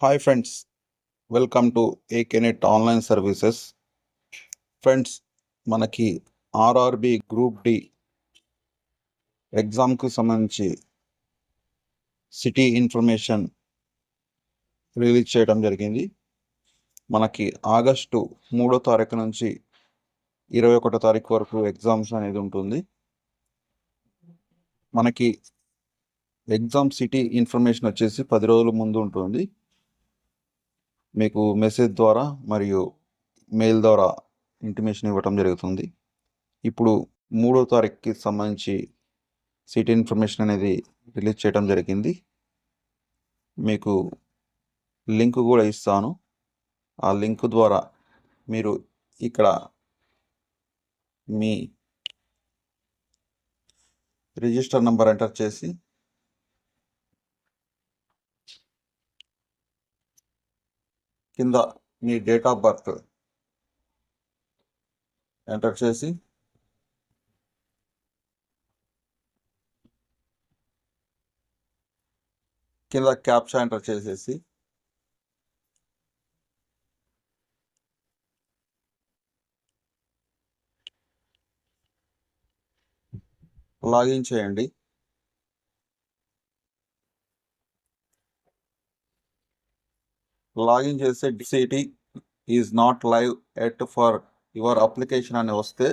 Hi friends, welcome to ఏకేనెట్ online services. Friends, మనకి RRB group D ఎగ్జామ్కు సంబంధించి సిటీ ఇన్ఫర్మేషన్ రిలీజ్ చేయడం జరిగింది. మనకి ఆగస్టు 3వ తారీఖు నుంచి 21వ తారీఖు వరకు ఎగ్జామ్స్ అనేది ఉంటుంది. మనకి ఎగ్జామ్ సిటీ ఇన్ఫర్మేషన్ వచ్చేసి 10 రోజుల ముందు ఉంటుంది. మీకు మెసేజ్ ద్వారా మరియు మెయిల్ ద్వారా ఇంటిమేషన్ ఇవ్వటం జరుగుతుంది. ఇప్పుడు 3వ తారీఖుకి సంబంధించి సిటీ ఇన్ఫర్మేషన్ అనేది రిలీజ్ చేయడం జరిగింది. మీకు లింక్ కూడా ఇస్తాను. ఆ లింక్ ద్వారా మీరు ఇక్కడ మీ రిజిస్టర్ నంబర్ ఎంటర్ చేసి కింద మీ డేట్ ఆఫ్ బర్త్ ఎంటర్ చేసి కింద క్యాప్చా ఎంటర్ చేసేసి లాగిన్ చేయండి. లాగిన్ చేస్తే city is not live at for your application అని వస్తే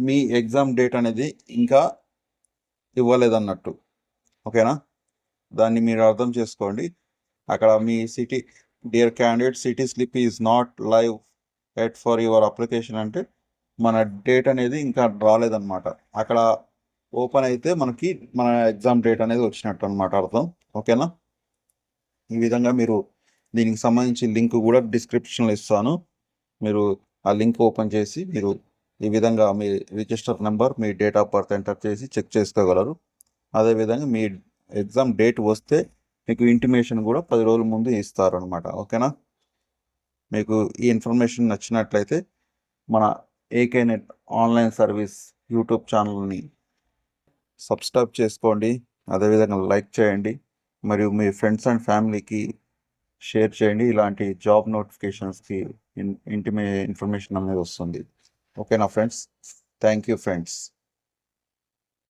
మీ ఎగ్జామ్ డేట్ అనేది ఇంకా ఇవ్వలేదన్నట్టు. ఓకేనా? దాన్ని మీరు అర్థం చేసుకోండి. అక్కడ మీ city dear candidate city slip is not live at for your application అంటే మన డేట్ అనేది ఇంకా రాలేదన్నమాట. అక్కడ ఓపెన్ అయితే మనకి మన ఎగ్జామ్ డేట్ అనేది వచ్చినట్టు అనమాట అర్థం. ఓకేనా? ఈ విధంగా మీరు దీనికి సంబంధించి లింక్ కూడా డిస్క్రిప్షన్లో ఇస్తాను. మీరు ఆ లింక్ ఓపెన్ చేసి మీరు ఈ విధంగా మీ రిజిస్టర్ నెంబర్, మీ డేట్ ఆఫ్ బర్త్ ఎంటర్ చేసి చెక్ చేసుకోగలరు. అదేవిధంగా మీ ఎగ్జామ్ డేట్ వస్తే మీకు ఇంటిమేషన్ కూడా 10 రోజుల ముందు ఇస్తారు అనమాట. ఓకేనా? మీకు ఈ ఇన్ఫర్మేషన్ నచ్చినట్లయితే మన ఏకేనెట్ ఆన్లైన్ సర్వీస్ యూట్యూబ్ ఛానల్ని సబ్స్క్రైబ్ చేసుకోండి. అదేవిధంగా లైక్ చేయండి మరియు మీ ఫ్రెండ్స్ అండ్ ఫ్యామిలీకి షేర్ చేయండి. ఇలాంటి జాబ్ నోటిఫికేషన్స్కి ఇన్ఫర్మేషన్ అనేది వస్తుంది. ఓకేనా ఫ్రెండ్స్? Thank you friends.